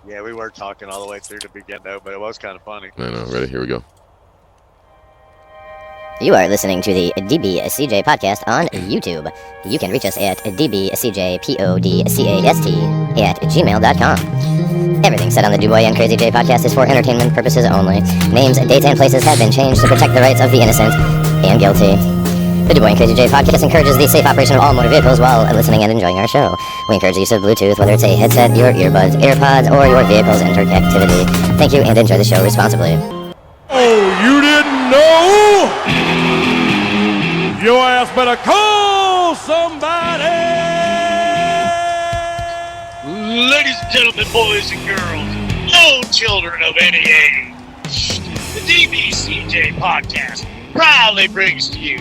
Yeah, we were talking all the way through to begin though, but it was kind of funny. I know. Ready? Here we go. You are listening to the dbcjPODCAST podcast on YouTube. You can reach us at dbcjPODCAST at gmail.com. Everything said on the DuBois and Crazy J podcast is for entertainment purposes only. Names, dates, and places have been changed to protect the rights of the innocent and guilty. The DuBois and Crazy J podcast encourages the safe operation of all motor vehicles while listening and enjoying our show. We encourage the use of Bluetooth, whether it's a headset, your earbuds, AirPods, or your vehicle's interconnectivity. Thank you and enjoy the show responsibly. Oh, you didn't know? Your ass better call somebody! Ladies and gentlemen, boys and girls, no children of any age, the DBCJ podcast proudly brings to you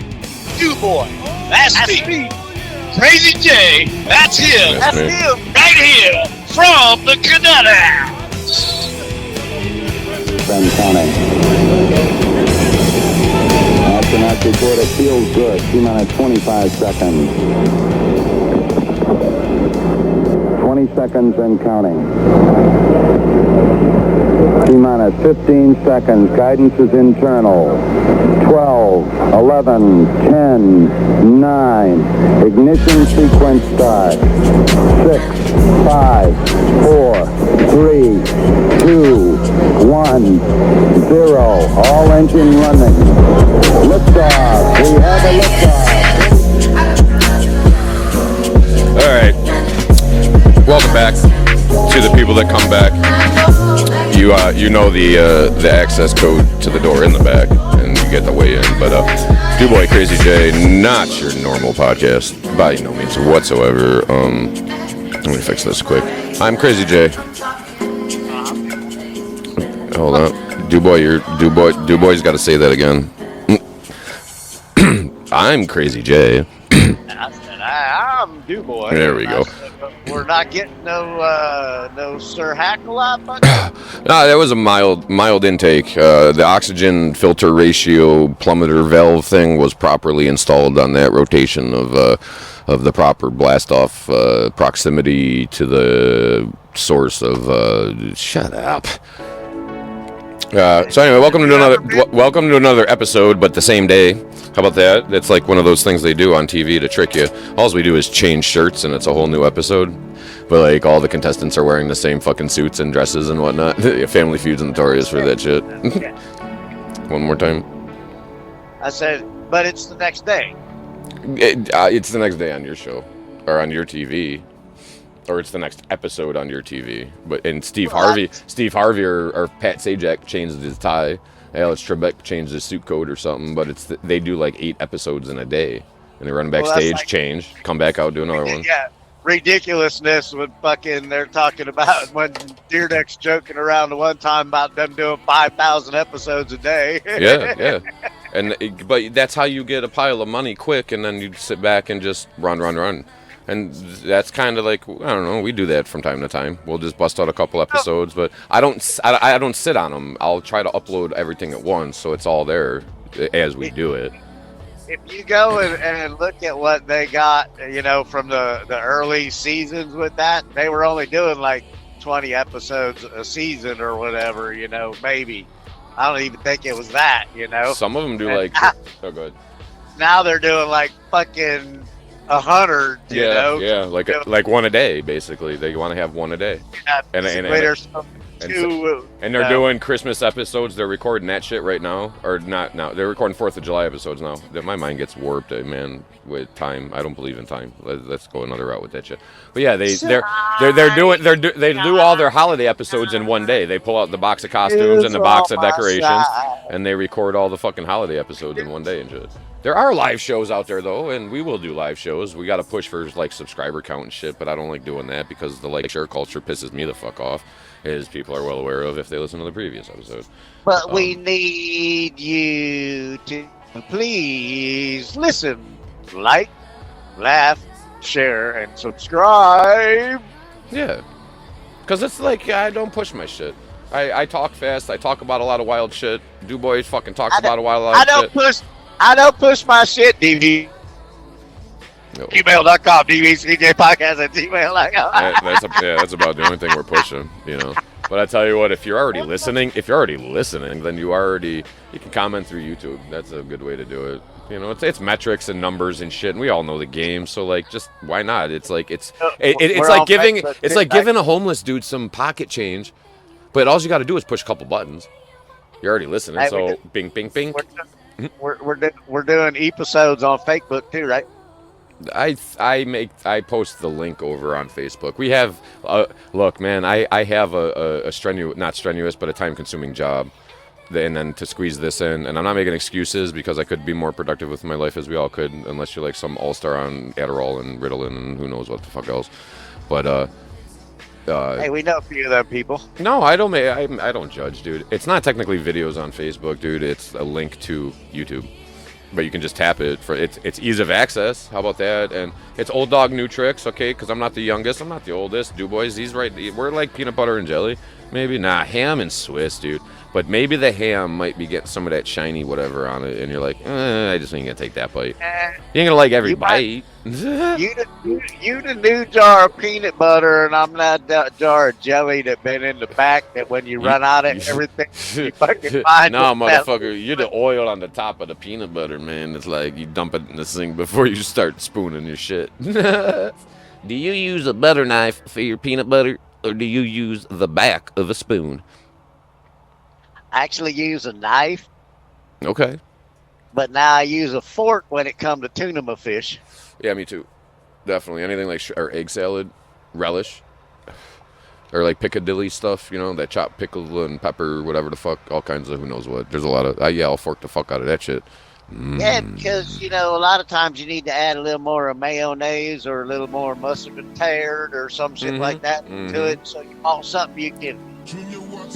DuBois, that's me, Crazy J, that's him, right here from the Canada House. Ben County. Astronaut report, it feels good. T-minus 25 seconds. 20 seconds and counting. T-minus 15 seconds. Guidance is internal. 12, 11, 10, 9. Ignition sequence start. 6, 5, 4, 3, 2, 1, 0. All engine running. Liftoff. We have a liftoff. All right. Welcome back to the people that come back. You know the access code to the door in the back, and you get the way in. But DuBois Crazy J, not your normal podcast by no means whatsoever. Let me fix this quick. I'm Crazy J. Hold on, DuBois got to say that again. I'm Crazy J. I said, I'm DuBois. There we go. We're not getting no Sir Hack-a-lot. No, that was a mild intake. The oxygen filter ratio plummeter valve thing was properly installed on that rotation of the proper blast off proximity to the source of. Shut up. So anyway, welcome to another episode, but the same day. How about that? That's like one of those things they do on TV to trick you. All we do is change shirts, and it's a whole new episode. But like all the contestants are wearing the same fucking suits and dresses and whatnot. Family Feud's notorious for that shit. One more time. I said, but it's the next day. It's the next day on your show, or on your TV. Or it's the next episode on your TV. And Steve Harvey or Pat Sajak changed his tie. Alex Trebek changed his suit code or something. But they do like 8 episodes in a day, and they run backstage, change, come back out, do another one. Yeah, ridiculousness when fucking they're talking about when Deerdeck's joking around the one time about them doing 5,000 episodes a day. Yeah. But that's how you get a pile of money quick, and then you sit back and just run. And that's kind of like, I don't know, we do that from time to time. We'll just bust out a couple episodes, but I don't sit on them. I'll try to upload everything at once, so it's all there as we do it. If you go and look at what they got, from the early seasons with that, they were only doing like 20 episodes a season or whatever, maybe. I don't even think it was that, Some of them do like, oh, go ahead. Now they're doing like fucking 100, Yeah, like one a day, basically. They want to have one a day. Yeah, and they're doing Christmas episodes. They're recording that shit right now, or not now. They're recording 4th of July episodes now. My mind gets warped, man, with time. I don't believe in time. Let's go another route with that shit. But yeah, they do all their holiday episodes in one day. They pull out the box of costumes and the box of decorations, and they record all the fucking holiday episodes in one day and shit. There are live shows out there though, and we will do live shows. We got to push for like subscriber count and shit, but I don't like doing that because the like share culture pisses me the fuck off, as people are well aware of if they listen to the previous episode. But we need you to please listen, like, laugh, share, and subscribe. Yeah, because it's like I don't push my shit. I talk fast. I talk about a lot of wild shit. DuBois fucking talks about a lot of shit. I don't push my shit, DV. No. Gmail.com, dbcjPODCAST at gmail.com. That's about the only thing we're pushing, you know. But I tell you what, if you're already listening, then you can comment through YouTube. That's a good way to do it. You know, it's metrics and numbers and shit, and we all know the game. So like, just why not? It's like it's like giving a homeless dude some pocket change, but all you got to do is push a couple buttons. You're already listening, so bing, bing, bing. We're doing episodes on Facebook too, right? I post the link over on Facebook. We have look, man, I have a not strenuous, but a time-consuming job, and then to squeeze this in, and I'm not making excuses because I could be more productive with my life, as we all could, unless you're like some all-star on Adderall and Ritalin and who knows what the fuck else. But hey, we know a few of them people. No, I don't judge, dude. It's not technically videos on Facebook, dude. It's a link to YouTube. But you can just tap it for it's ease of access. How about that? And it's old dog, new tricks, okay? Because I'm not the youngest, I'm not the oldest. Dubois, he's right. We're like peanut butter and jelly, maybe. Nah, ham and Swiss, dude. But maybe the ham might be getting some of that shiny whatever on it, and you're like, I just ain't gonna take that bite. You ain't gonna like every bite. You the new jar of peanut butter, and I'm that jar of jelly that been in the back. That when you run out of everything, you fucking find. No, motherfucker, you're the oil on the top of the peanut butter, man. It's like you dump it in the sink before you start spooning your shit. Do you use a butter knife for your peanut butter, or do you use the back of a spoon? I actually use a knife. Okay. But now I use a fork when it comes to tuna my fish. Yeah, me too. Definitely. Anything like or egg salad, relish, or like Piccadilly stuff, you know, that chopped pickle and pepper, whatever the fuck, all kinds of who knows what. There's a lot of, I'll fork the fuck out of that shit. Yeah, because, you know, a lot of times you need to add a little more of mayonnaise or a little more mustard and tart or some shit like that to it. So you want something you can.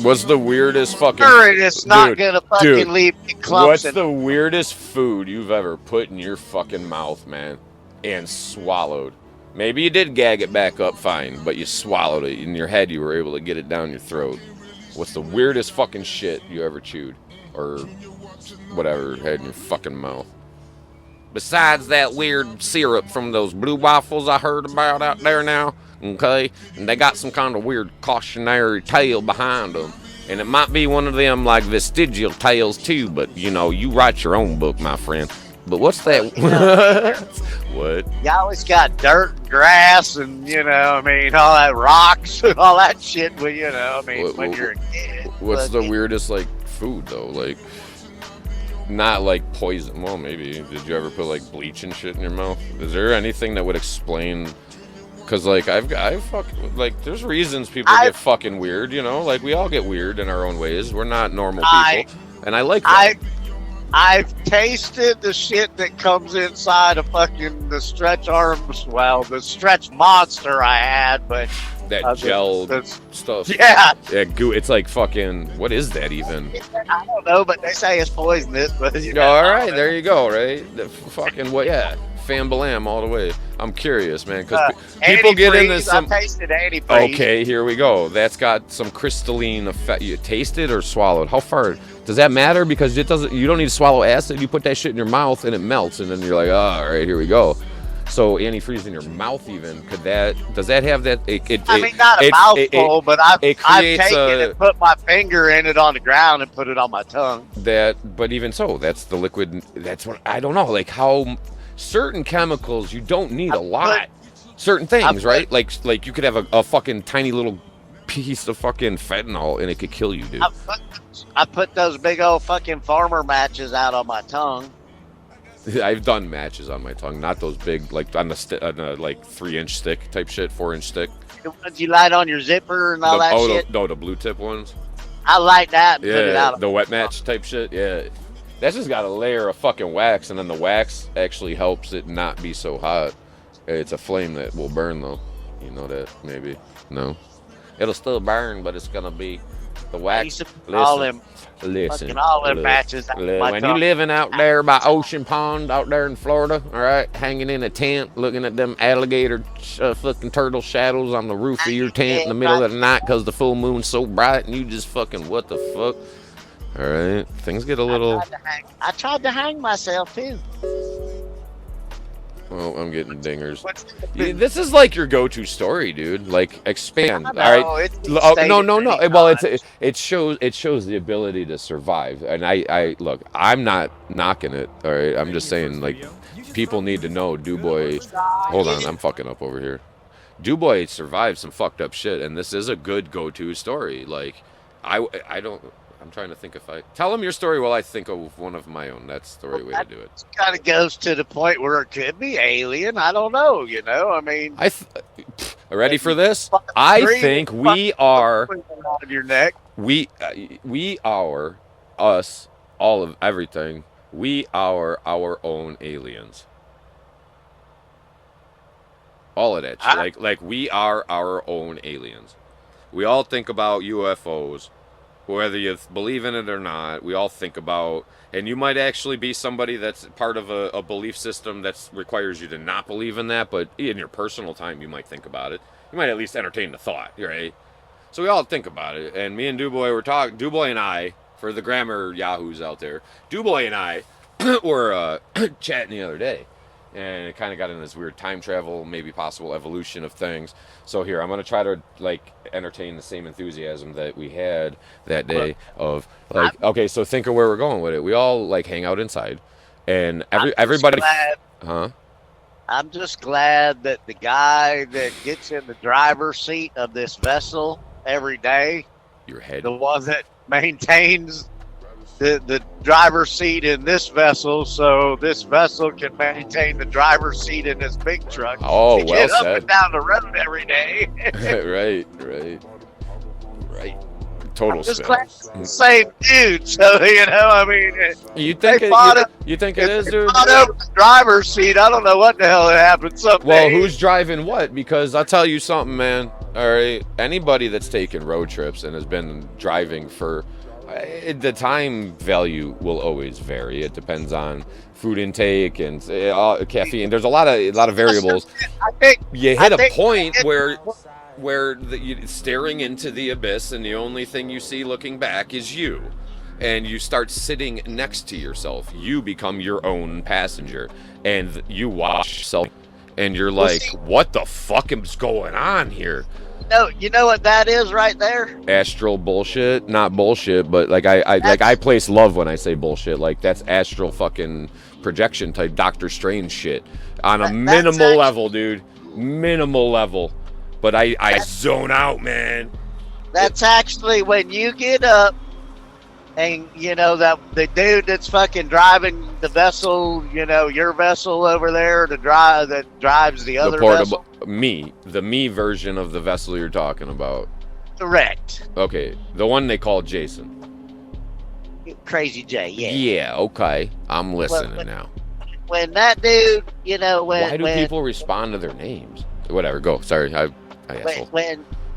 What's the weirdest fucking... It's not going to fucking leave me clumps. What's the weirdest food you've ever put in your fucking mouth, man, and swallowed? Maybe you did gag it back up fine, but you swallowed it. In your head, you were able to get it down your throat. What's the weirdest fucking shit you ever chewed? Or whatever had in your fucking mouth? Besides that weird syrup from those blue waffles I heard about out there now, okay? And they got some kind of weird cautionary tale behind them. And it might be one of them, like, vestigial tales, too, but, you know, you write your own book, my friend. But what's that? What? You always got dirt, grass, and, you know, I mean, all that rocks and all that shit, well, you know, I mean, when you're a kid. What's the weirdest, like, food, though? Like, not like poison. Well, maybe. Did you ever put like bleach and shit in your mouth? Is there anything that would explain? Because like I've fucking like there's reasons people get fucking weird. You know, like we all get weird in our own ways. We're not normal people, and I like that. I've tasted the shit that comes inside of fucking the stretch arms. Well, the stretch monster I had, but that gel stuff. Yeah. It's like fucking. What is that even? I don't know, but they say it's poisonous. But you know, all right, there you go. Right, the fucking what? Yeah, fambalam all the way. I'm curious, man, because people get into some. I tasted antifreeze. Okay, here we go. That's got some crystalline effect. You tasted or swallowed? How far? Does that matter? Because it doesn't. You don't need to swallow acid. You put that shit in your mouth and it melts, and then you're like, oh, all right, here we go. So antifreeze in your mouth, even does that have that? I mean, not a mouthful, but I've taken it and put my finger in it on the ground and put it on my tongue. But even so, that's the liquid. That's what I don't know. Like how certain chemicals you don't need a lot. Certain things, right? Like you could have a fucking tiny little piece of fucking fentanyl and it could kill you, dude. I put those big old fucking farmer matches out on my tongue. I've done matches on my tongue, not those big, like on the like 3-inch stick type shit, 4-inch stick. The ones you light on your zipper and all that shit. No, the blue tip ones. I light that and put it out. The wet match type shit. Yeah, that's just got a layer of fucking wax, and then the wax actually helps it not be so hot. It's a flame that will burn though. You know that maybe no. It'll still burn, but it's gonna be the wax. Listen, all them matches. When you living out there by Ocean Pond, out there in Florida, all right, hanging in a tent, looking at them alligator fucking turtle shadows on the roof of your tent in the middle of the night because the full moon's so bright, and you just fucking what the fuck? All right, things get a little. I tried to hang myself too. Oh, I'm getting dingers. What's This is like your go-to story, dude. Like expand. I All know, right. it's No, stated no. many Well, times. it shows the ability to survive. And I look. I'm not knocking it. All right. I'm just saying like people need to know. Dubois. Hold on. I'm fucking up over here. Dubois survived some fucked up shit, and this is a good go-to story. Like, I don't. I'm trying to think if I tell them your story while I think of one of my own. That's the right way to do it. Kind of goes to the point where it could be alien. I don't know. I mean, Ready for this? I think we are. Around your neck. We are us. All of everything. We are our own aliens. All of that shit. Like we are our own aliens. We all think about UFOs, whether you believe in it or not. We all think about, and you might actually be somebody that's part of a belief system that requires you to not believe in that, but in your personal time, you might think about it. You might at least entertain the thought, right? So we all think about it, and me and Dubois were talking. Dubois and I, for the grammar yahoos out there, Dubois and I were chatting the other day. And it kind of got in this weird time travel, maybe possible evolution of things. So here, I'm going to try to, like, entertain the same enthusiasm that we had that day of, like, okay, so think of where we're going with it. We all, like, hang out inside. And everybody... Huh? I'm just glad that the guy that gets in the driver's seat of this vessel every day, Your head. the one that maintains the driver's seat in this vessel, so this vessel can maintain the driver's seat in this big truck. Oh, to well get up said. and down the road every day. Right. Total Just spin. glad it's the same dude. So I mean, You think they it, fought it- you think it is, they dude? fought over the driver's seat. I don't know what the hell happened. Someday. Well, who's driving what? Because I'll tell you something, man. All right, anybody that's taken road trips and has been driving for, the time value will always vary. It depends on food intake and caffeine. There's a lot of variables. I think You hit I a think- point where you're staring into the abyss, and the only thing you see looking back is you. And you start sitting next to yourself. You become your own passenger, and you watch yourself, and you're like, "What the fuck is going on here?" No, you know what that is right there? Astral bullshit, not bullshit, but like I place love when I say bullshit. Like that's astral fucking projection type Doctor Strange shit on a minimal level, dude. Minimal level. But I zone out, man. That's actually when you get up and that the dude that's fucking driving the vessel, your vessel over there that drives the other vessel. The me version of the vessel you're talking about. Correct. Okay, the one they call Jason. Crazy J, yeah. Yeah, okay. I'm listening now. When that dude, Why do people respond to their names? Whatever, go. Sorry, I asshole.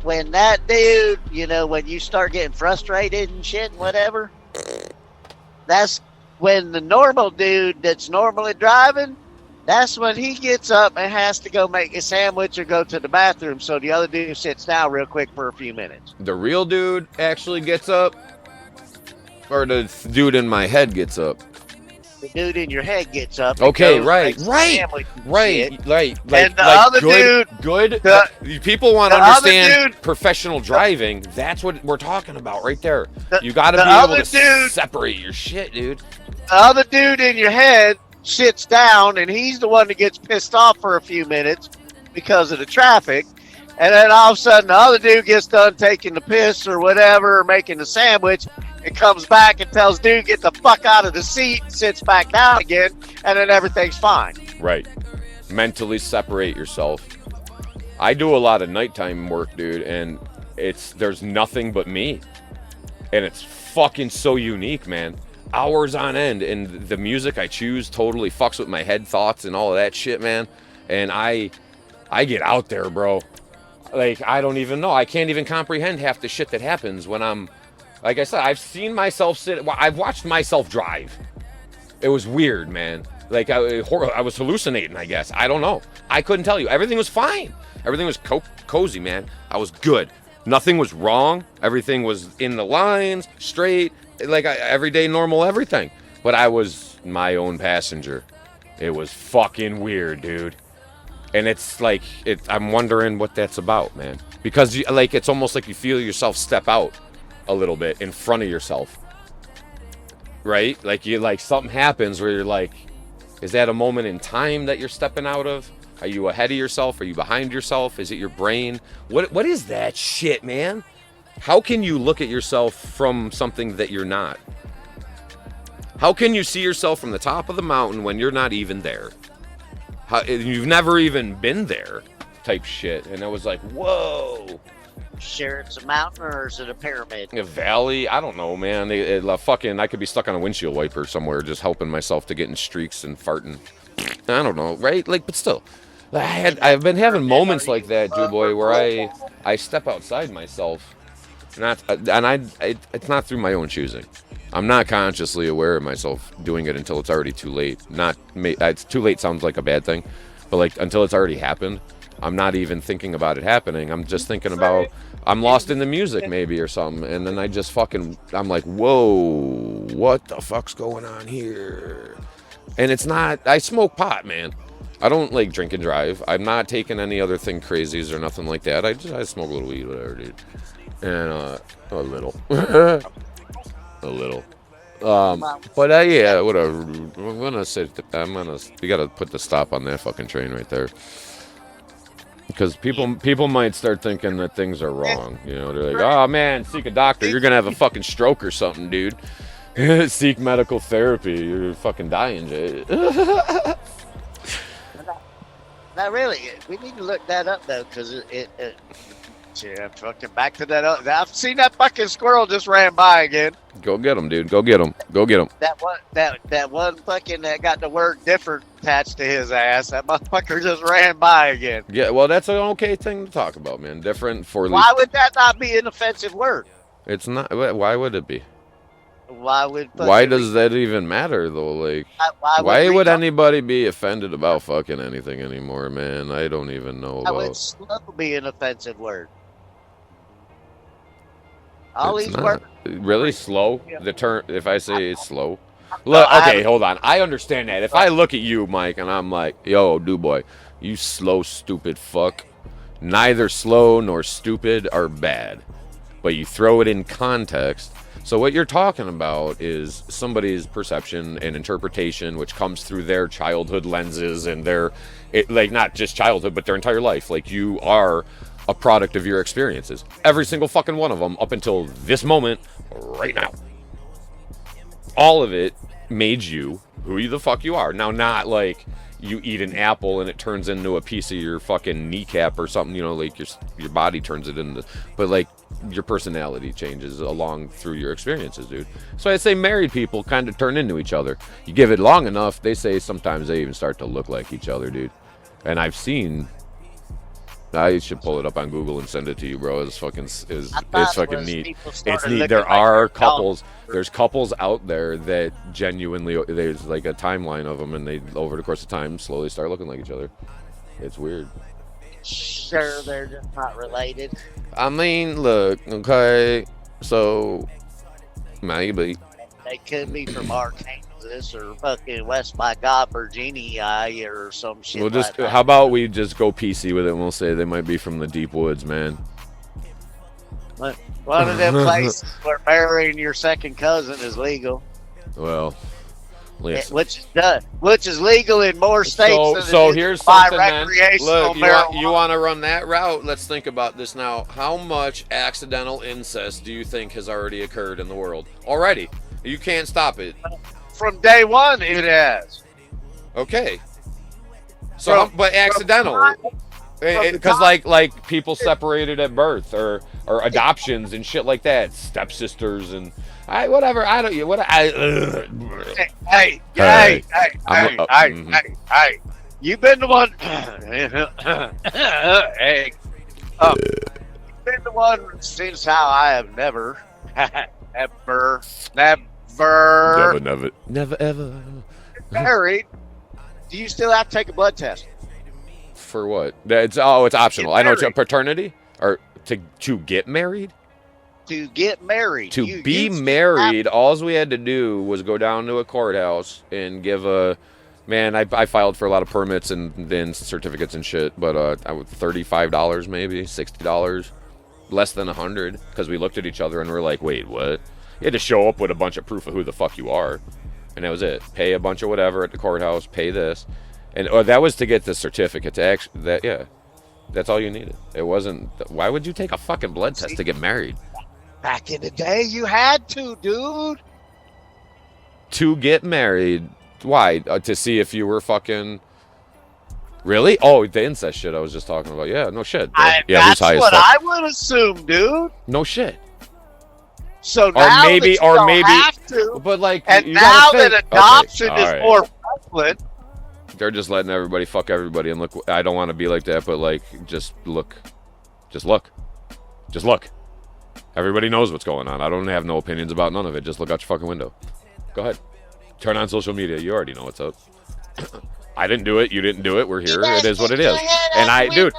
When that dude, when you start getting frustrated and shit and whatever, that's when the normal dude that's normally driving, that's when he gets up and has to go make a sandwich or go to the bathroom, so the other dude sits down real quick for a few minutes. The real dude actually gets up, or the dude in my head gets up? The dude in your head gets up. Okay, goes, right. makes a sandwich and shit. Like, And the other good. the- People want to the other understand dude- professional driving. That's what we're talking about right there. You got to the be able other to dude- separate your shit, dude. The other dude in your head sits down, and he's the one that gets pissed off for a few minutes because of the traffic. And then all of a sudden, the other dude gets done taking the piss or whatever, or making the sandwich, and comes back and tells dude, get the fuck out of the seat, and sits back down again, and then everything's fine. Right. Mentally separate yourself. I do a lot of nighttime work, dude, and there's nothing but me. And it's fucking so unique, man. Hours on end, and the music I choose totally fucks with my head thoughts and all of that shit, man. And I get out there, bro. Like, I don't even know. I can't even comprehend half the shit that happens when I'm, like I said, I've seen myself I've watched myself drive. It was weird, man. Like, I was hallucinating, I guess. I don't know. I couldn't tell you. Everything was fine. Everything was cozy, man. I was good. Nothing was wrong. Everything was in the lines, straight, like everyday normal everything. But I was my own passenger. It was fucking weird, dude. And it's like, I'm wondering what that's about, man. Because it's almost like you feel yourself step out a little bit in front of yourself, right? Like something happens where you're like, is that a moment in time that you're stepping out of? Are you ahead of yourself? Are you behind yourself? Is it your brain? What is that shit, man? How can you look at yourself from something that you're not? How can you see yourself from the top of the mountain when you're not even there? You've never even been there, type shit. And I was like, whoa. Sure, it's a mountain or is it a pyramid? A valley? I don't know, man. I could be stuck on a windshield wiper somewhere, just helping myself to get in streaks and farting. I don't know, right? But still, I've been having moments like that, dude, boy, where I step outside myself, it's not through my own choosing. I'm not consciously aware of myself doing it until it's already too late. It's too late sounds like a bad thing, but until it's already happened, I'm not even thinking about it happening. I'm just thinking about I'm lost in the music maybe or something, and then I'm like, whoa, what the fuck's going on here? And it's not. I smoke pot, man. I don't drink and drive. I'm not taking any other thing crazies or nothing like that. I smoke a little weed, whatever, dude, and a little. A little. But yeah, whatever. We gotta put the stop on that fucking train right there. Because people might start thinking that things are wrong. You know, they're like, oh man, seek a doctor. You're gonna have a fucking stroke or something, dude. Seek medical therapy. You're fucking dying, Jay. Not really. We need to look that up though, because yeah, fucking back to that. I've seen that fucking squirrel just ran by again. Go get him, dude. Go get him. Go get him. That one fucking that got the word different attached to his ass. That motherfucker just ran by again. Yeah, well, that's an okay thing to talk about, man. Different for. Why would that not be an offensive word? It's not. Why would it be? Why does that even matter though? Why would anybody be offended about fucking anything anymore, man? I don't even know about. Why would slow be an offensive word? All it's these not. words. Really slow? The term, if I say it's slow. Look, okay, hold on. I understand that. If I look at you, Mike, and I'm like, yo, dude boy, you slow, stupid fuck. Neither slow nor stupid are bad. But you throw it in context. So what you're talking about is somebody's perception and interpretation, which comes through their childhood lenses and not just childhood, but their entire life. You are a product of your experiences. Every single fucking one of them up until this moment right now. All of it made you who the fuck you are. Now, not you eat an apple and it turns into a piece of your fucking kneecap or something, your body turns it into, but your personality changes along through your experiences, dude. So I say married people kind of turn into each other. You give it long enough, they say sometimes they even start to look like each other, dude. And I've seen. I should pull it up on Google and send it to you, bro. It's fucking neat. It's neat. There are couples. There's couples out there that genuinely, there's a timeline of them, and they over the course of time slowly start looking like each other. It's weird. Sure, they're just not related. I mean, look, okay, so maybe they could be from Arkansas or fucking West by God, Virginia, or some shit. We'll just. How about we just go PC with it, and we'll say they might be from the deep woods, man. One of them places where marrying your second cousin is legal. Well, listen. Which is legal in more states. So here's something, man. Look, you want to run that route? Let's think about this now. How much accidental incest do you think has already occurred in the world already? You can't stop it. From day one, it has. Okay. So, but accidental. Because like people separated at birth or adoptions and shit like that, stepsisters and whatever. I don't. What I. Hey! You've been the one. Hey. You've been the one since how I have never ever married. Do you still have to take a blood test? For what? It's optional. I know it's a paternity or to get married. To get married. To be married, all we had to do was go down to a courthouse and give a Man, I filed for a lot of permits and then certificates and shit, but I would $35 maybe, $60, less than $100, because we looked at each other and we're like, wait, what? You had to show up with a bunch of proof of who the fuck you are, and that was it. Pay a bunch of whatever at the courthouse, pay this, and that was to get the certificate to actually that's all you needed. It wasn't. Why would you take a fucking blood test to get married? Back in the day, you had to, dude. To get married. Why? To see if you were fucking... Really? Oh, the incest shit I was just talking about. Yeah, no shit. Yeah, that's what I would assume, dude. No shit. So now maybe have to, but like, and you now gotta think, that adoption is more prevalent, they're just letting everybody fuck everybody. And look, I don't want to be like that, but like, just look. Everybody knows what's going on. I don't have no opinions about none of it. Just look out your fucking window. Go ahead. Turn on social media. You already know what's up. I didn't do it. You didn't do it. We're here. It is what it is. And dude,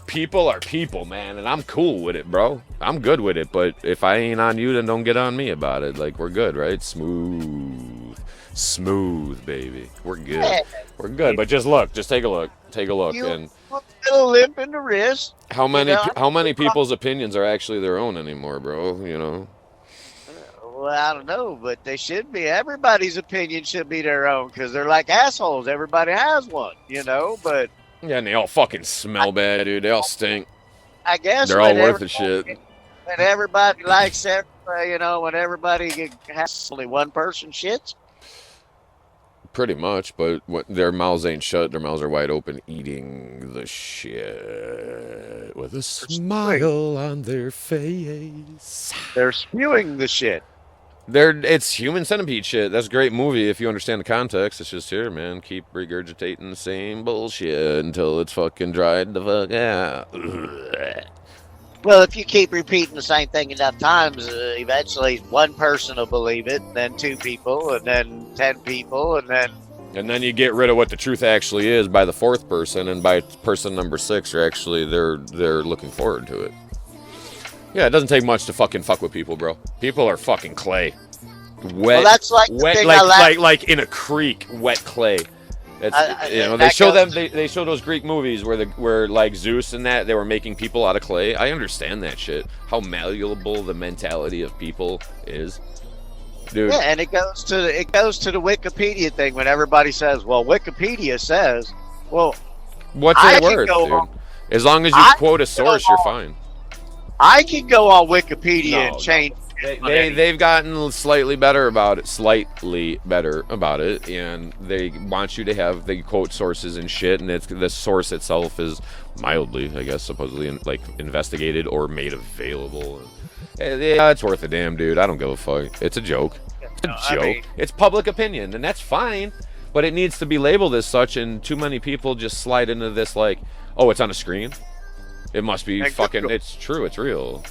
people are people, man. And I'm cool with it, bro. I'm good with it. But if I ain't on you, then don't get on me about it. Like, we're good, right? Smooth, baby. We're good. We're good. But just look. Just take a look. And put a limp in the wrist. How many people's opinions are actually their own anymore, bro? You know. Well, I don't know, but they should be. Everybody's opinion should be their own, because they're like assholes. Everybody has one, you know, but... Yeah, and they all fucking smell bad, dude. They all stink. I guess... They're all worth the shit. And everybody likes everybody, you know, when everybody has only one person shits. Pretty much, but their mouths ain't shut. Their mouths are wide open, eating the shit with a smile on their face. They're spewing the shit. It's human centipede shit. That's a great movie if you understand the context. It's just here, man. Keep regurgitating the same bullshit until it's fucking dried the fuck out. Well, if you keep repeating the same thing enough times, eventually one person will believe it, and then 2 people, and then 10 people, and then you get rid of what the truth actually is by the 4th person, and by person number 6, they're looking forward to it. Yeah, it doesn't take much to fuck with people, bro. People are fucking clay. Wet. Well, that's like like in a creek, wet clay. They show those Greek movies where like Zeus and that they were making people out of clay. I understand that shit. How malleable the mentality of people is, dude. Yeah, and it goes to the Wikipedia thing when everybody says, "Well, Wikipedia says," well, what's it worth, dude? As long as you quote a source, you're fine. I can go on Wikipedia and change. They've gotten slightly better about it, and they want you to have they quote sources and shit, and the source itself is mildly, I guess, supposedly like investigated or made available. Yeah, it's worth a damn, dude. I don't give a fuck. It's a joke. It's public opinion, and that's fine, but it needs to be labeled as such. And too many people just slide into this like, oh, it's on a screen. It must be fucking. Google. It's true. It's real.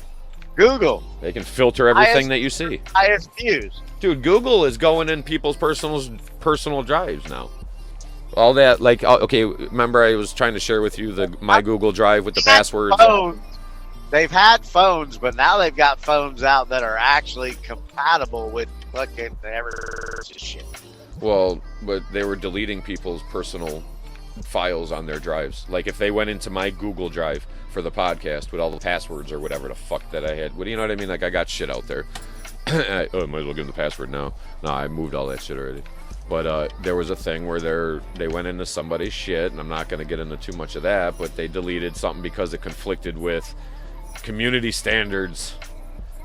Google. They can filter everything that you see. Highest views. Dude, Google is going in people's personal drives now. All that, like, okay, remember I was trying to share with you my Google Drive with the passwords. They've had phones, but now they've got phones out that are actually compatible with fucking shit. Well, but they were deleting people's personal files on their drives. Like if they went into my Google Drive for the podcast with all the passwords or whatever the fuck that I had. What do you know what I mean? Like I got shit out there. Might as well give them the password now. No, I moved all that shit already. But there was a thing where they went into somebody's shit, and I'm not going to get into too much of that, but they deleted something because it conflicted with community standards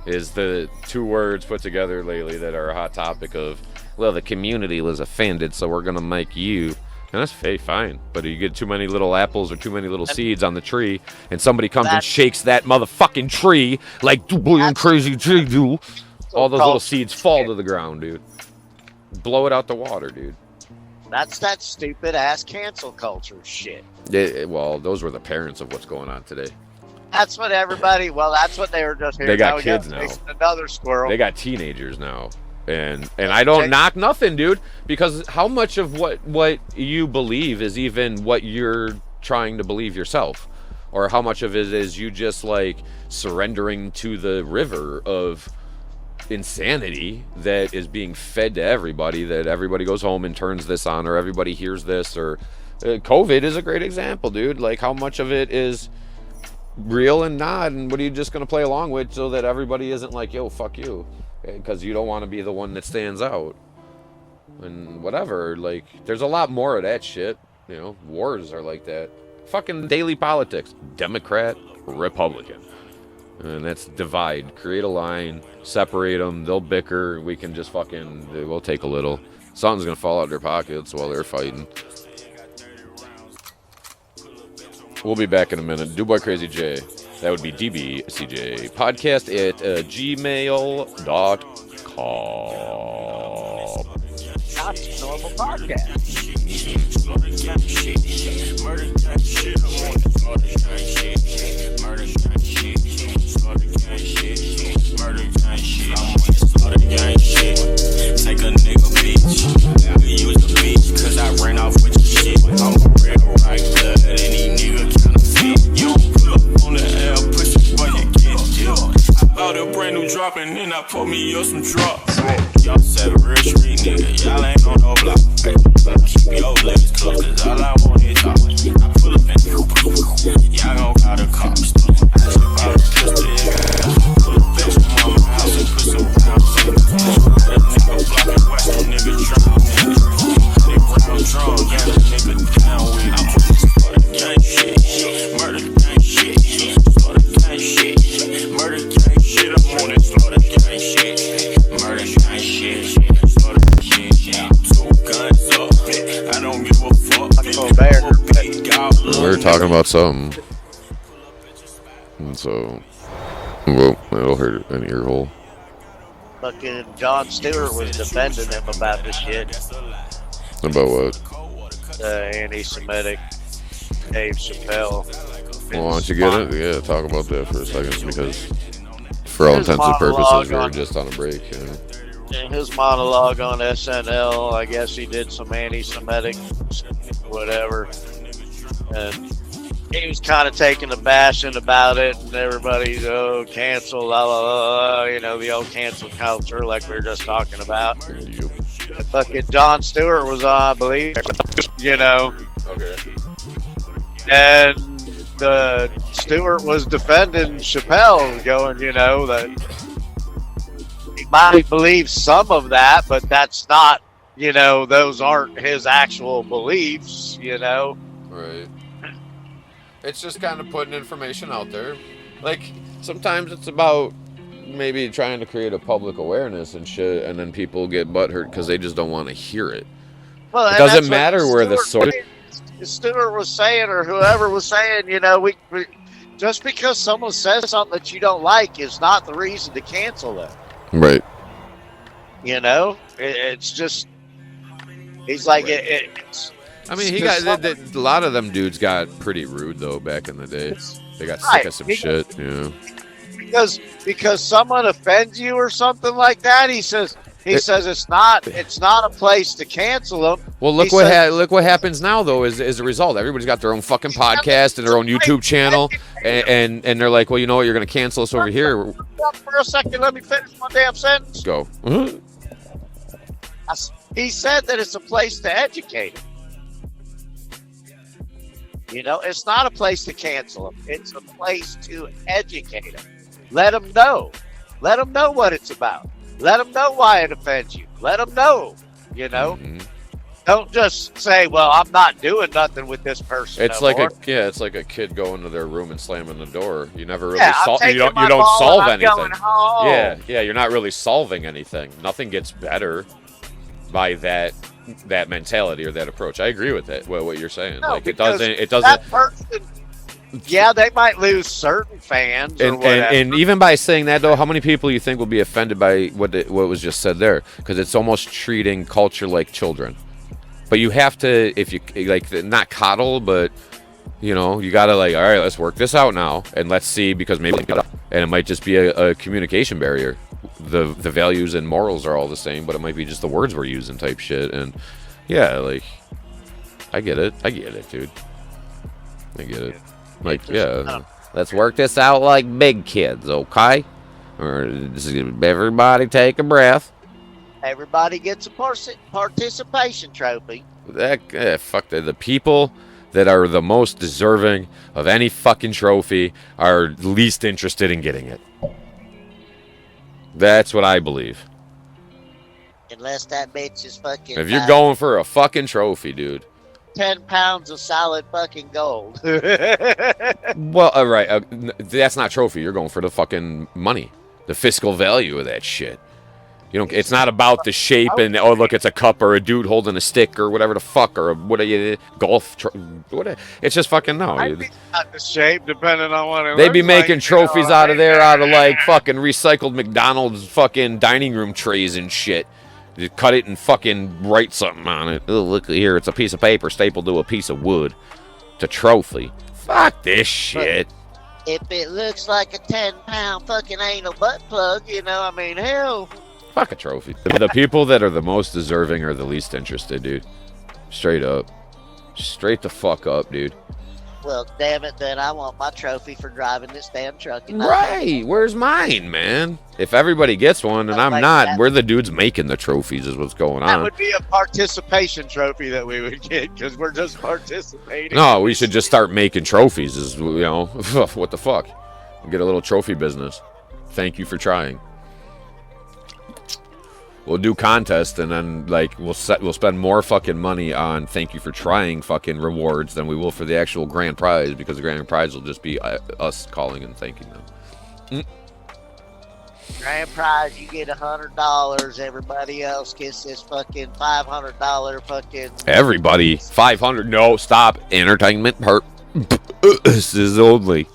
is the 2 words put together lately that are a hot topic of, well, the community was offended, so we're going to make you. And that's fine. But you get too many little apples or too many little seeds on the tree, and somebody comes and shakes that motherfucking tree like crazy tree do. All those little seeds fall to the ground, dude. Blow it out the water, dude. That's that stupid ass cancel culture shit. Well, those were the parents of what's going on today. That's what everybody. Well, that's what they were just hearing. They got kids now. Another squirrel. They got teenagers now. And I don't knock nothing, dude, because how much of what you believe is even what you're trying to believe yourself, or how much of it is you just like surrendering to the river of insanity that is being fed to everybody, that everybody goes home and turns this on, or everybody hears this, or COVID is a great example, dude. Like, how much of it is real and not, and what are you just going to play along with so that everybody isn't like, yo, fuck you, because you don't want to be the one that stands out and whatever. Like, there's a lot more of that shit. You know, wars are like that. Fucking daily politics, Democrat, Republican. And that's divide. Create a line, separate them. They'll bicker. We can just we'll take a little. Something's gonna fall out of their pockets while they're fighting. We'll be back in a minute. DuBoy Crazy J. That would be dbcjPODCAST at gmail.com. That's normal podcast. Take a nigga bitch. I use the bitch cause I ran off with your shit. I'm a real right blood. Any nigga kinda fit. You pull up on the L, push it before you get killed. I bought a brand new drop and then I put me up some drops. Y'all said a real street nigga. Y'all ain't on no block. Keep your legs closed cause all I want is talk. I pull up and y'all gon' call the cops. I just bought a pistol, yeah. Pull up at your mama's house and put some rounds in it. That nigga blocking west, that nigga drown in it. They brown drum, yeah, that nigga down with it. I'm on this for the gang shit, murder gang shit, slaughter gang shit, murder gang shit. I'm on this slaughter gang shit, murder gang shit, slaughter gang shit. 2 guns up, I don't give a fuck. We were talking about something, and so, well, that'll hurt an ear hole. Fucking Jon Stewart was defending him about this shit. About what? Anti-Semitic Dave Chappelle. Well, why don't you get it? Yeah, talk about that for a second, because for all intents and purposes, we were just on a break. In his monologue on SNL, I guess he did some anti-Semitic whatever, and he was kind of taking the bashing about it, and everybody's cancel, la la la, you know, the old cancel culture like we were just talking about. Yep. Fucking Jon Stewart was on, I believe, you know. Okay. And the Stewart was defending Chappelle, going, you know, that he might believe some of that, but that's not, you know, those aren't his actual beliefs, you know. Right. It's just kind of putting information out there. Like, sometimes it's about maybe trying to create a public awareness and shit, and then people get butthurt because they just don't want to hear it. Well, it doesn't matter where the source. Stewart was saying, or whoever was saying, you know, we just because someone says something that you don't like is not the reason to cancel them. Right. You know, it's just, he's like, it's. I mean, a lot of them dudes got pretty rude though back in the day. They got sick of some shit, you know. Because someone offends you or something like that, he says it's not a place to cancel them. Well, look what happens now though is a result. Everybody's got their own fucking podcast and their own YouTube channel, and they're like, well, you know what, you're gonna cancel us over here. For a second, let me finish my damn sentence. Go. Mm-hmm. He said that it's a place to educate them. You know, it's not a place to cancel them. It's a place to educate them. Let them know. Let them know what it's about. Let them know why it offends you. Let them know, you know. Mm-hmm. Don't just say, well, I'm not doing nothing with this person. It's like it's like a kid going to their room and slamming the door. You never really you don't solve anything. Yeah, you're not really solving anything. Nothing gets better by that mentality or that approach. I agree with that. What you're saying, no, like it doesn't. That person, yeah, they might lose certain fans, and even by saying that though, how many people you think will be offended by what was just said there? Because it's almost treating culture like children. But you have to, if you like, not coddle, but you know, you gotta like, all right, let's work this out now, and let's see, because maybe, and it might just be a communication barrier. The values and morals are all the same, but it might be just the words we're using type shit. And yeah, like, I get it, dude. I get it. Like, yeah, let's work this out like big kids, okay? Or everybody take a breath. Everybody gets a participation trophy. Fuck the people that are the most deserving of any fucking trophy are least interested in getting it. That's what I believe. Unless that bitch is fucking... If you're going for a fucking trophy, dude. 10 pounds of solid fucking gold. Well, all right. That's not trophy. You're going for the fucking money. The fiscal value of that shit. You don't. It's not about the shape and oh look, it's a cup or a dude holding a stick or whatever the fuck or what are you golf? It's just fucking no. Not the shape, depending on what it They'd be looks making like, trophies out of there, out of like fucking recycled McDonald's fucking dining room trays and shit. You cut it and fucking write something on it. Oh, look here, it's a piece of paper stapled to a piece of wood. It's a trophy. Fuck this shit. If it looks like a 10-pound fucking anal butt plug, you know, I mean, hell. Fuck a trophy. The people that are the most deserving are the least interested, dude. Straight up. Straight the fuck up, dude. Well, damn it, then I want my trophy for driving this damn truck. Right. Where's mine, man? If everybody gets one and I'm not, we're the dudes making the trophies is what's going on. That would be a participation trophy that we would get because we're just participating. No, we should just start making trophies is, you know, what the fuck? Get a little trophy business. Thank you for trying. We'll do contests and then like we'll spend more fucking money on thank you for trying fucking rewards than we will for the actual grand prize because the grand prize will just be us calling and thanking them. Grand prize, you get $100. Everybody else gets this fucking $500 fucking. Everybody, 500. No, stop. Entertainment this is only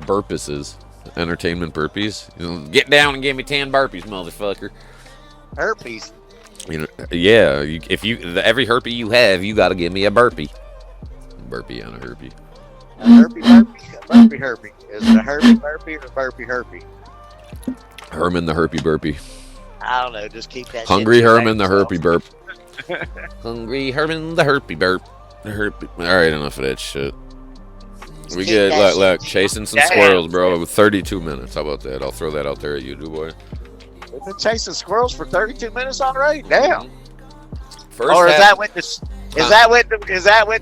burpses. Entertainment burpees. Get down and give me 10 burpees, motherfucker. Herpes. You know, yeah. Every herpy you have, you got to give me a burpee. Burpee on a herpy. A herpy burpee. A burpee herpy. Is it a herpy burpee or a burpee herpy? Herman the herpy burpee. I don't know. Just keep that. Hungry Herman the herpy burp. Hungry Herman the herpy burp. Herpy. All right, enough of that shit. We get look chasing some squirrels, bro. 32 minutes. How about that? I'll throw that out there at you, dude. We've been chasing squirrels for 32 minutes already. Damn. First or is that with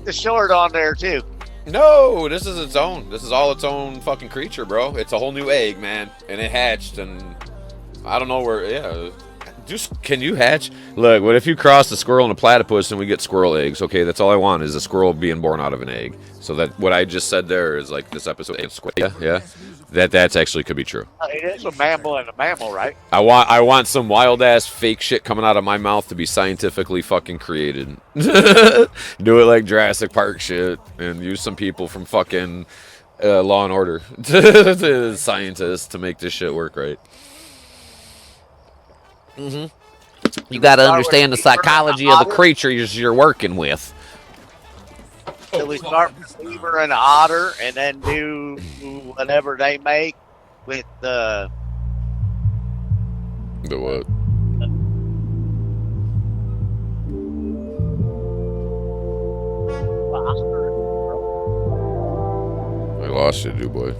the short on there too? No, this is its own. This is all its own fucking creature, bro. It's a whole new egg, man, and it hatched, and I don't know where. Yeah. Can you hatch? Look, what if you cross a squirrel and a platypus and we get squirrel eggs? Okay, that's all I want is a squirrel being born out of an egg. So that what I just said there is like this episode. Yeah. That's actually could be true. It is a mammal and a mammal, right? I want some wild ass fake shit coming out of my mouth to be scientifically fucking created. Do it like Jurassic Park shit and use some people from fucking Law and Order, scientists to make this shit work right. Mm-hmm. You got to understand the psychology of the creatures you're working with. So we start with beaver and otter, and then do whatever they make with the. The what? I lost you, Dubois. Hey,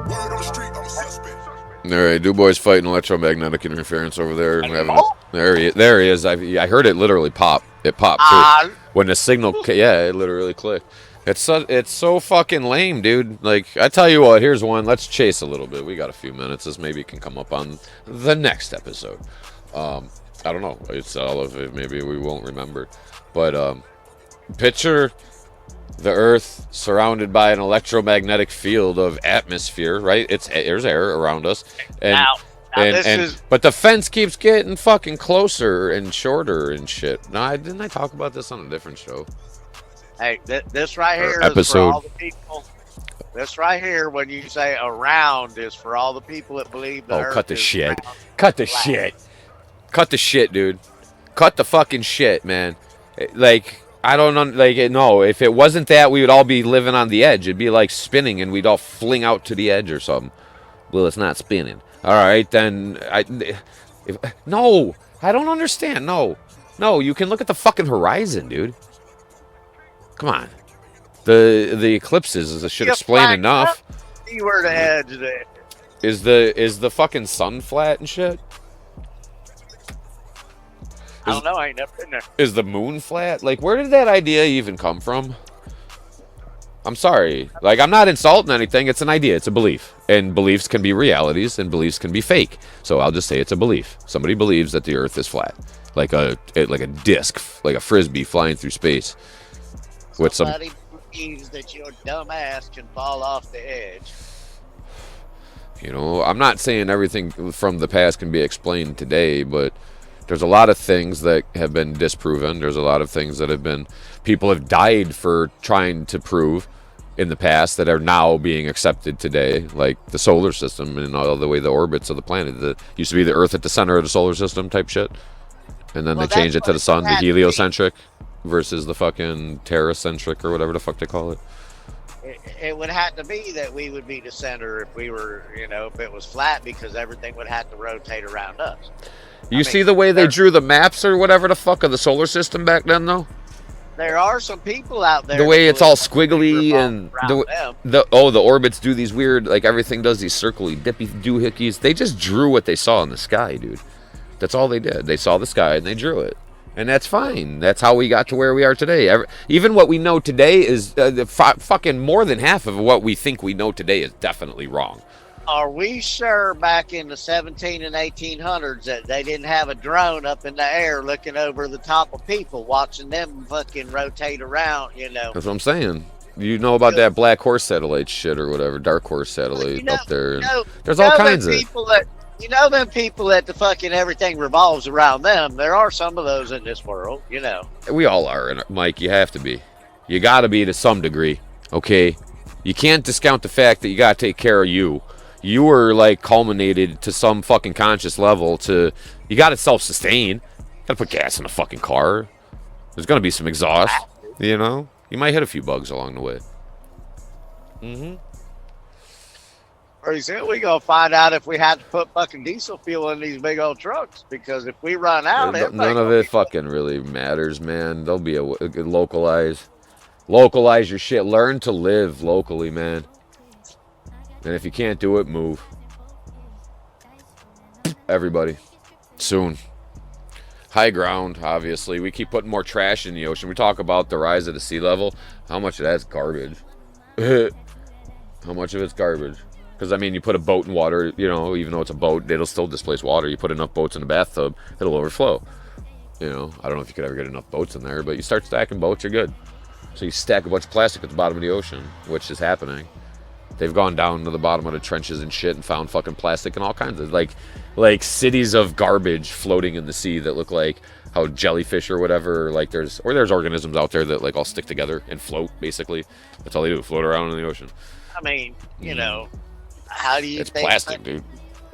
word on the street, I'm a suspect. All right, Dubois fighting electromagnetic interference over there. There he is. I heard it literally pop. It popped too. When the signal, it literally clicked. It's so fucking lame, dude. Like, I tell you what, here's one. Let's chase a little bit. We got a few minutes. This maybe can come up on the next episode. I don't know. It's all of it. Maybe we won't remember. But picture the Earth surrounded by an electromagnetic field of atmosphere, right? There's air around us, but the fence keeps getting fucking closer and shorter and shit. No, didn't I talk about this on a different show? Hey, this right here is for all the people. This right here, when you say around, is for all the people that believe the Earth cut the is shit. round. Cut the shit. Cut the shit, dude. Cut the fucking shit, man. Like. I don't know, no, if it wasn't that, we would all be living on the edge. It'd be like spinning and we'd all fling out to the edge or something. Well, it's not spinning. All right, then, no, I don't understand. No, you can look at the fucking horizon, dude. Come on. The eclipses should explain enough. See where the edge is. Is the fucking sun flat and shit? I don't know. I ain't never been there. Is the moon flat? Like, where did that idea even come from? I'm sorry. Like, I'm not insulting anything. It's an idea. It's a belief. And beliefs can be realities, and beliefs can be fake. So I'll just say it's a belief. Somebody believes that the Earth is flat, like a disc, like a frisbee flying through space. With Somebody believes that your dumb ass can fall off the edge. You know, I'm not saying everything from the past can be explained today, but there's a lot of things that have been disproven. There's a lot of things that people have died for trying to prove in the past that are now being accepted today, like the solar system and all the way the orbits of the planet. That used to be the Earth at the center of the solar system type shit. And then they changed it to the sun, the heliocentric versus the fucking terracentric or whatever the fuck they call it. It would have to be that we would be the center if we were, if it was flat, because everything would have to rotate around us. You see the way they drew the maps or whatever the fuck of the solar system back then, though? There are some people out there. The way it's all squiggly and the orbits do these weird, like everything does these circly dippy doohickeys. They just drew what they saw in the sky, dude. That's all they did. They saw the sky and they drew it. And that's fine. That's how we got to where we are today. Even what we know today is fucking more than half of what we think we know today is definitely wrong. Are we sure back in the 17 and 1800s that they didn't have a drone up in the air looking over the top of people, watching them fucking rotate around, That's what I'm saying. You know about that black horse satellite shit or whatever, dark horse satellite up there. There's all kinds of people them people that the fucking everything revolves around them. There are some of those in this world, We all are, Mike. You have to be. You got to be to some degree, okay? You can't discount the fact that you got to take care of you. You were like culminated to some fucking conscious level you got to self-sustain. Got to put gas in a fucking car. There's going to be some exhaust, You might hit a few bugs along the way. Mm-hmm. Pretty soon we gonna find out if we have to put fucking diesel fuel in these big old trucks, because if we run out, none of it fucking really matters, man. There'll be a localize your shit. Learn to live locally, man. And if you can't do it, move. Everybody. Soon. High ground, obviously. We keep putting more trash in the ocean. We talk about the rise of the sea level. How much of that's garbage? How much of it's garbage? Because, you put a boat in water, even though it's a boat, it'll still displace water. You put enough boats in a bathtub, it'll overflow. I don't know if you could ever get enough boats in there, but you start stacking boats, you're good. So you stack a bunch of plastic at the bottom of the ocean, which is happening. They've gone down to the bottom of the trenches and shit and found fucking plastic and all kinds of like cities of garbage floating in the sea that look like how jellyfish or whatever, there's organisms out there that all stick together and float, basically. That's all they do, float around in the ocean. How do you it's think plastic, dude.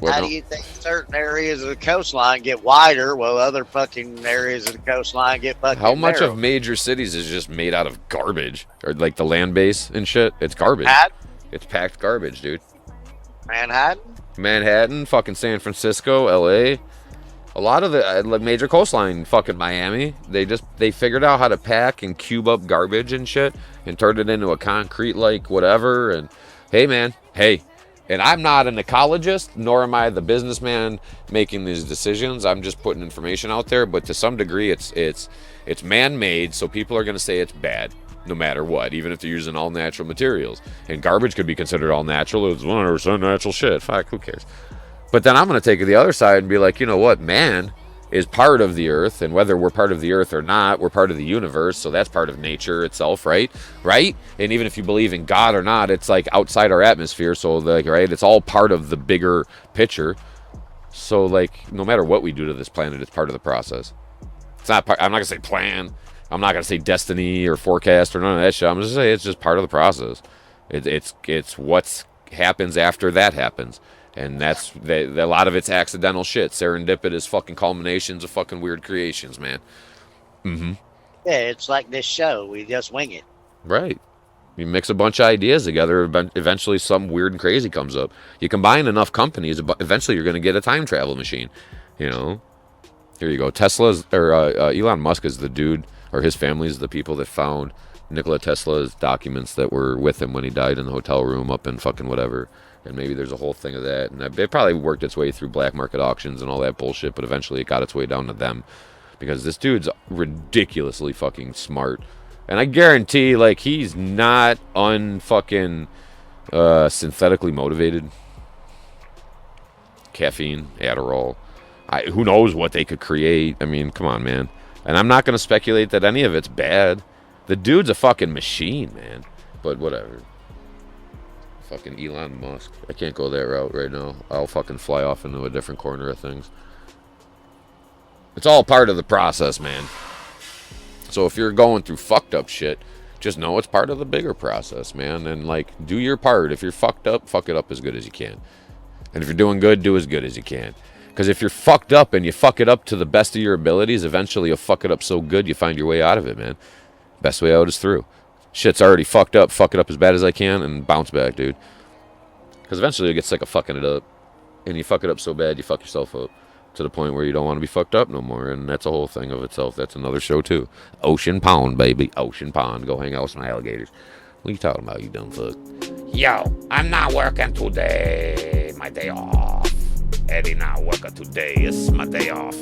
How do you think certain areas of the coastline get wider while other fucking areas of the coastline get fucking How much narrow? of major cities is just made out of garbage? Or the land base and shit? It's garbage. It's packed garbage, dude. Manhattan, fucking San Francisco, LA. A lot of the major coastline, fucking Miami. They figured out how to pack and cube up garbage and shit and turn it into a concrete whatever. And hey, man, and I'm not an ecologist, nor am I the businessman making these decisions. I'm just putting information out there. But to some degree, it's man-made, so people are going to say it's bad, no matter what, even if they're using all natural materials. And garbage could be considered all natural. It's 100% natural shit. Fuck, who cares? But then I'm going to take it the other side and be like, you know what? Man is part of the earth, and whether we're part of the earth or not, we're part of the universe, so that's part of nature itself, right? And even if you believe in God or not, it's outside our atmosphere, so right, it's all part of the bigger picture. So no matter what we do to this planet, it's part of the process. It's not I'm not gonna say plan, I'm not gonna say destiny or forecast or none of that shit. I'm just gonna say it's just part of the process. It's what happens after that happens. And that's a lot of it's accidental shit, serendipitous fucking culminations of fucking weird creations, man. Mm-hmm. Yeah, it's like this show. We just wing it. Right. You mix a bunch of ideas together, eventually some weird and crazy comes up. You combine enough companies, eventually you're going to get a time travel machine. Here you go. Elon Musk is the dude, or his family is the people that found Nikola Tesla's documents that were with him when he died in the hotel room up in fucking whatever. And maybe there's a whole thing of that. And it probably worked its way through black market auctions and all that bullshit, but eventually it got its way down to them. Because this dude's ridiculously fucking smart. And I guarantee, like, he's not unfucking synthetically motivated. Caffeine, Adderall. Who knows what they could create. I mean, come on, man. And I'm not going to speculate that any of it's bad. The dude's a fucking machine, man. But whatever. Fucking Elon Musk. I can't go that route right now. I'll fucking fly off into a different corner of things. It's all part of the process, man. So if you're going through fucked up shit, just know it's part of the bigger process, man. And, like, do your part. If you're fucked up, fuck it up as good as you can. And if you're doing good, do as good as you can. Because if you're fucked up and you fuck it up to the best of your abilities, eventually you'll fuck it up so good you find your way out of it, man. Best way out is through. Shit's already fucked up. Fuck it up as bad as I can and bounce back, dude. Because eventually you get sick of fucking it up. And you fuck it up so bad, you fuck yourself up. To the point where you don't want to be fucked up no more. And that's a whole thing of itself. That's another show, too. Ocean Pond, baby. Ocean Pond. Go hang out with some alligators. What are you talking about, you dumb fuck? Yo, I'm not working today. My day off. Eddie not working today. It's my day off.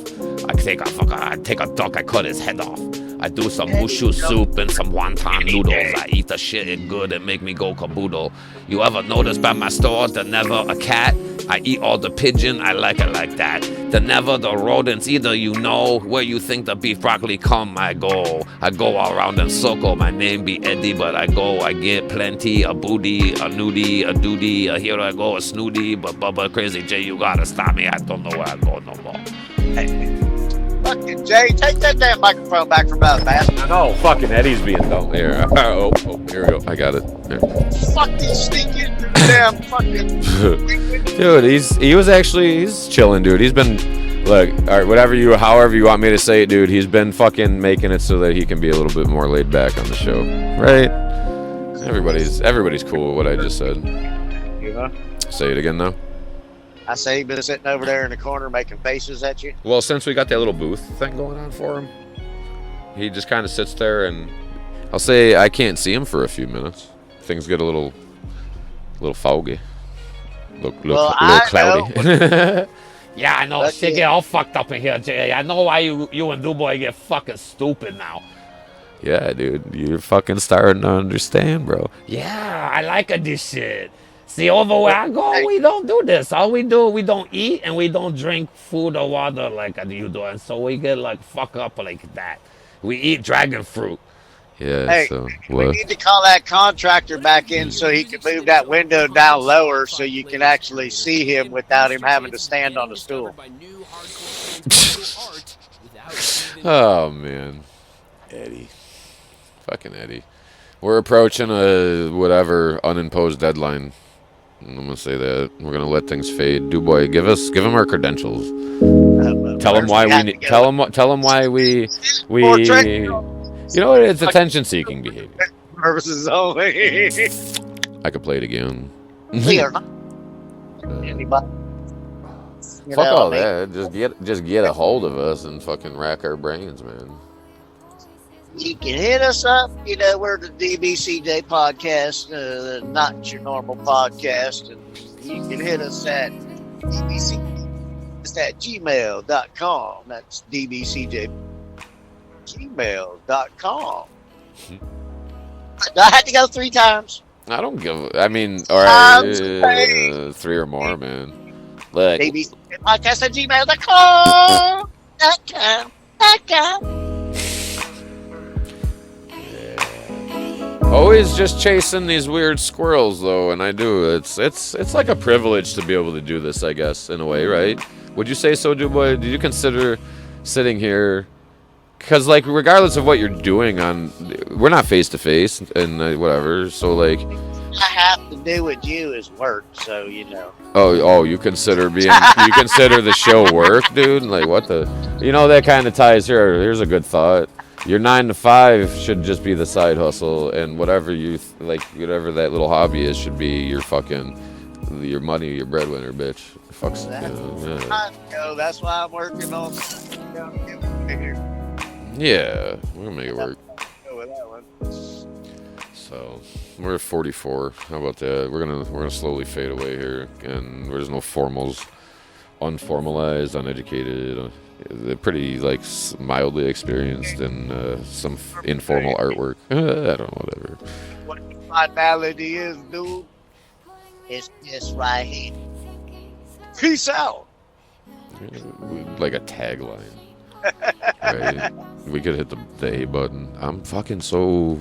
I take a duck, I cut his head off. I do some mushu soup and some wonton noodles. I eat the shit good and make me go caboodle. You ever notice by my store there's never a cat? I eat all the pigeon, I like it like that. There's never the rodents either, you know. Where you think the beef broccoli come, I go. I go all around in circle. My name be Eddie, but I get plenty. A booty, a nudie, a doodie. A here I go, a snooty. But Bubba Crazy J, you gotta stop me. I don't know where I go no more. Fucking Jay, take that damn microphone back from that bastard. No, fucking Eddie's being dumb. Here. Oh, here we go. I got it. Here. Fucking stinking damn fucking. Dude, he's chilling, dude. He's been, look, all right, however you want me to say it, dude. He's been fucking making it so that he can be a little bit more laid back on the show, right? Everybody's cool with what I just said. Yeah. Say it again now. I say he's been sitting over there in the corner making faces at you. Well, since we got that little booth thing going on for him, he just kind of sits there, and I'll say I can't see him for a few minutes. Things get a little foggy, look cloudy. Yeah, I know. Shit get all fucked up in here, Jay. I know why you and DuBoy get fucking stupid now. Yeah, dude, you're fucking starting to understand, bro. Yeah, I like this shit. See, over where I go, we don't do this. All we do, we don't eat and we don't drink food or water like you do. And so we get like fuck up like that. We eat dragon fruit. Yeah, hey, so we what? need to call that contractor back in so he can move that window down lower so you can actually see him without him having to stand on the stool. Oh, man. Eddie. Fucking Eddie. We're approaching a whatever unimposed deadline. I'm gonna say that we're gonna let things fade. DuBoy, give him our credentials. Tell him why we. Tell him why we. You know what? It's attention-seeking behavior. Purposes only. I could play it again. Anybody? Fuck all that. Just get a hold of us and fucking rack our brains, man. You can hit us up. You know, we're the DBCJ podcast, not your normal podcast. And you can hit us at dbcjPODCAST@gmail.com. That's dbcjPODCAST@gmail.com. I had to go 3 times. I don't give. I mean, all right, 3 or more, man. Look, dbcjPODCAST@gmail.com. Always just chasing these weird squirrels, though, and I do. It's like a privilege to be able to do this, I guess, in a way, right? Would you say so, DuBoy? Do you consider sitting here? Because, like, regardless of what you're doing we're not face to face and whatever. So, like, I have to do with you is work, so you know. Oh, you consider the show work, dude? Like, what the? You know, that kind of ties here. Here's a good thought. Your 9 to 5 should just be the side hustle, and whatever whatever that little hobby is, should be your money, your breadwinner, bitch. Fucks. That's why I'm working on. Yeah, we're gonna make it work. Go with that one. We're at 44. How about that? We're gonna slowly fade away here, and there's no formals, unformalized, uneducated. They're pretty like mildly experienced and some informal artwork. I don't know, whatever. What the finality is, dude, it's this right here. Peace out. Like a tagline. Right? We could hit the A button. I'm fucking so...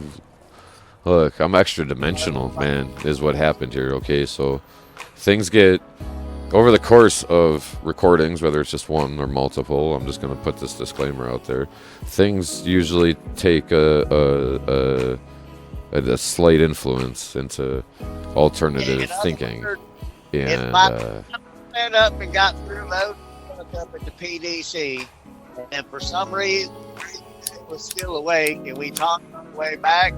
Look, I'm extra dimensional, man, is what happened here, okay? So things get... Over the course of recordings, whether it's just one or multiple, I'm just going to put this disclaimer out there. Things usually take a slight influence into alternative thinking. If And I went up and got through load up at the PDC, and for some reason it was still awake, and we talked on the way back,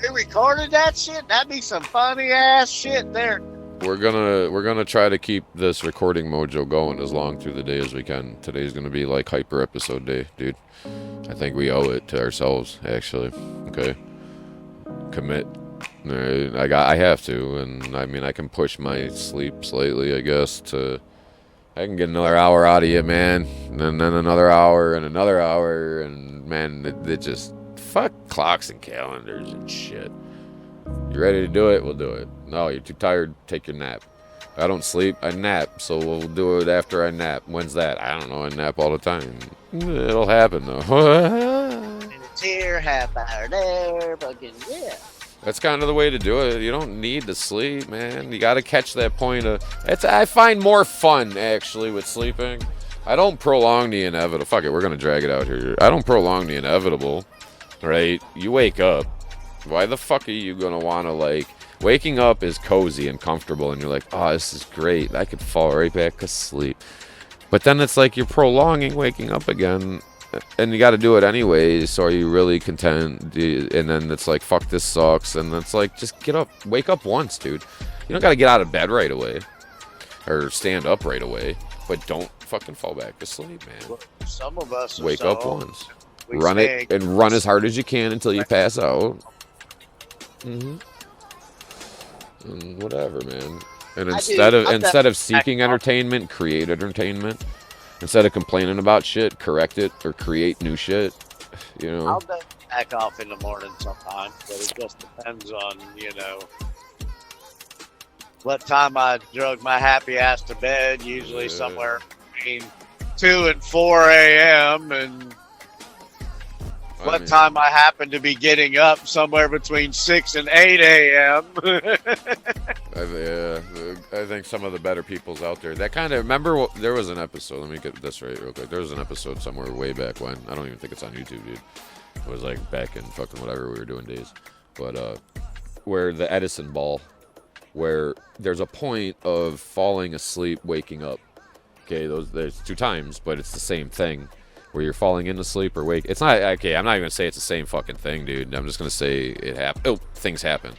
we recorded that shit. That'd be some funny ass shit there. we're gonna try to keep this recording mojo going as long through the day as we can. Today's gonna be like hyper episode day, dude. I think we owe it to ourselves, actually. Okay, commit. I have to, and I mean I can push my sleep slightly, I guess. I can get another hour out of you, man, and then another hour, and man, it just fuck clocks and calendars and shit. You ready to do it? We'll do it. No, you're too tired? Take your nap. I don't sleep, I nap, so we'll do it after I nap. When's that? I don't know, I nap all the time. It'll happen, though. It's here, half hour there, fucking yeah. That's kind of the way to do it. You don't need to sleep, man. You got to catch that point of... I find more fun, actually, with sleeping. I don't prolong the inevitable. Fuck it, we're going to drag it out here. I don't prolong the inevitable, right? You wake up. Why the fuck are you going to want to, like... Waking up is cozy and comfortable, and you're like, oh, this is great. I could fall right back to sleep. But then it's like you're prolonging waking up again, and you got to do it anyway, so are you really content? And then it's like, fuck, this sucks. And it's like, just get up. Wake up once, dude. You don't got to get out of bed right away. Or stand up right away. But don't fucking fall back to sleep, man. Some of us wake up once. Run it, and run as hard as you can until you pass out. Mm-hmm. And whatever, man. And instead of seeking entertainment, create entertainment. Instead of complaining about shit, correct it or create new shit. You know. I'll go back off in the morning sometimes, but it just depends on, what time I drug my happy ass to bed. Usually somewhere between 2 and 4 a.m. and time I happen to be getting up, somewhere between 6 and 8 a.m. I think some of the better people's out there. That kind of, remember, there was an episode, let me get this right real quick. There was an episode somewhere way back when. I don't even think it's on YouTube, dude. It was like back in fucking whatever we were doing days. But, where the Edison ball, where there's a point of falling asleep, waking up. Okay, there's 2 times, but it's the same thing. Where you're falling into sleep or wake. It's not, okay, I'm not even going to say it's the same fucking thing, dude. I'm just going to say it happened. Oh, things happen.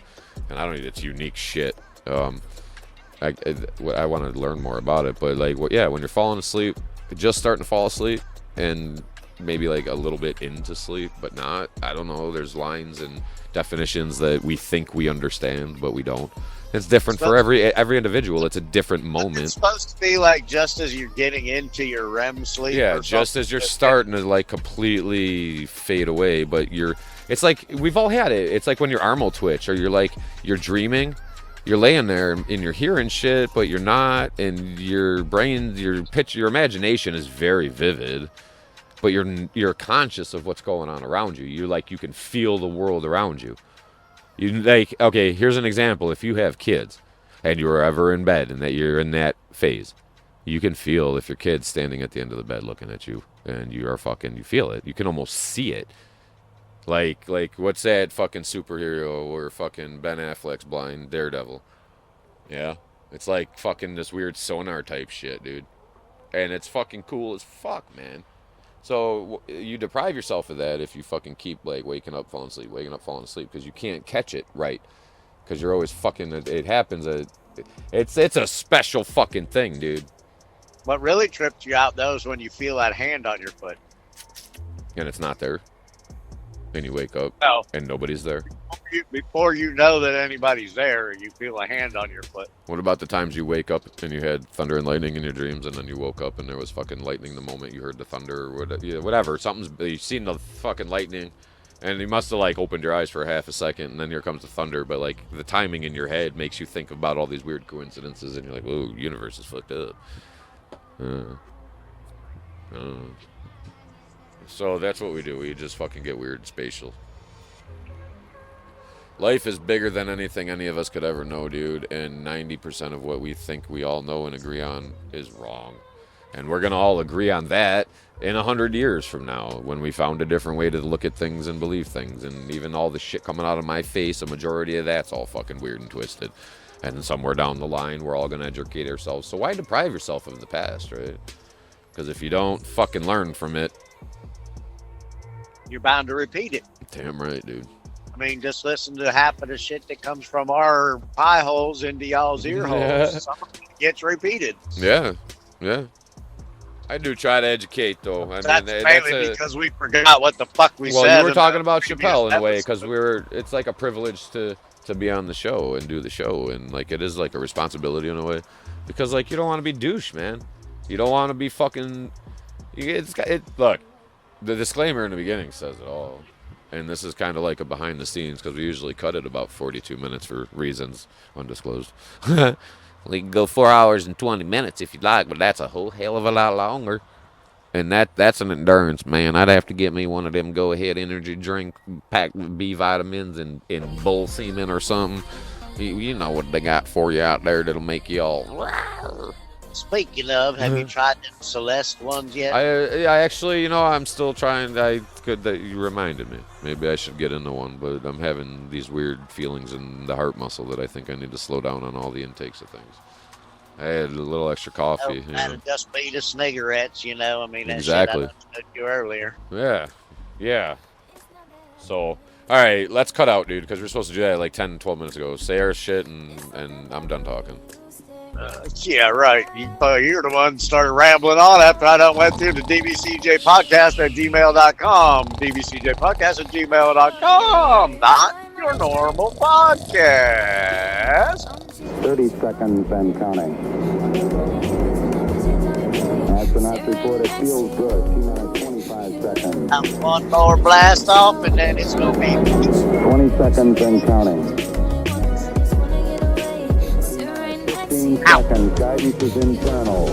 And I don't need it's unique shit. I want to learn more about it. But, like, when you're falling asleep, just starting to fall asleep, and maybe, like, a little bit into sleep, but not. I don't know. There's lines and definitions that we think we understand, but we don't. It's different for every individual. It's a different moment. It's supposed to be like just as you're getting into your REM sleep. Yeah, just as you're starting to like completely fade away, but it's like we've all had it. It's like when your arm will twitch, or you're dreaming, you're laying there and you're hearing shit, but you're not, and your brain, your imagination is very vivid, but you're conscious of what's going on around you. You can feel the world around you. Okay, here's an example. If you have kids and you're ever in bed and that you're in that phase, you can feel if your kid's standing at the end of the bed looking at you and you feel it. You can almost see it. Like what's that fucking superhero where fucking Ben Affleck's blind Daredevil? Yeah. It's like fucking this weird sonar type shit, dude. And it's fucking cool as fuck, man. So you deprive yourself of that if you fucking keep like waking up, falling asleep, because you can't catch it right. Because you're always fucking. It happens. It's a special fucking thing, dude. What really trips you out though is when you feel that hand on your foot, and it's not there. and you wake up No. and nobody's there? Before you know that anybody's there, you feel a hand on your foot. What about the times you wake up and you had thunder and lightning in your dreams, and then you woke up and there was fucking lightning the moment you heard the thunder, or whatever? You've seen the fucking lightning, and you must have like opened your eyes for a half a second, and then here comes the thunder. But like the timing in your head makes you think about all these weird coincidences, and you're like, "Whoa, universe is fucked up." So that's what we do. We just fucking get weird and spatial. Life is bigger than anything any of us could ever know, dude, and 90% of what we think we all know and agree on is wrong. And we're going to all agree on that in 100 years from now, when we found a different way to look at things and believe things. And even all the shit coming out of my face, a majority of that's all fucking weird and twisted. And somewhere down the line, we're all going to educate ourselves. So why deprive yourself of the past, right? Because if you don't fucking learn from it, you're bound to repeat it. Damn right, dude. I mean, just listen to half of the shit that comes from our pie holes into y'all's ear holes. Some of it gets repeated. Yeah. I do try to educate, though. That's mainly because we forgot what the fuck we said. Well, you were talking about Chappelle in a way, because it's like a privilege to be on the show and do the show, and like it is like a responsibility in a way, because like you don't want to be douche, man. You don't want to be fucking. Look, the disclaimer in the beginning says it all. And this is kind of like a behind the scenes, because we usually cut it about 42 minutes for reasons undisclosed. We can go 4 hours and 20 minutes if you like, but that's a whole hell of a lot longer. And that's an endurance, man. I'd have to get me one of them go-ahead energy drink packed with B vitamins and bull semen or something. You know what they got for you out there that'll make you all... Speaking of, have you tried the Celeste ones yet? I actually, I'm still trying. You reminded me. Maybe I should get into one, but I'm having these weird feelings in the heart muscle that I think I need to slow down on all the intakes of things. I had a little extra coffee. That'd just be the cigarettes, I mean, that exactly. shit I told you earlier. Yeah. So, all right, let's cut out, dude, because we're supposed to do that like 10, 12 minutes ago. Say our shit, and I'm done talking. Yeah, right. You're the one started rambling on after I done went through the dbcjPODCAST at gmail.com. dbcjPODCAST at gmail.com. Not your normal podcast. 30 seconds and counting. Astronauts report it feels good. 2 minutes, 25 seconds. One more blast off, and then it's going to be 20 seconds and counting. 15 seconds. Guidance is internal.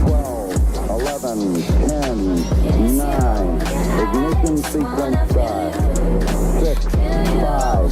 12, 11, 10, 9. Ignition sequence start. 6, 5,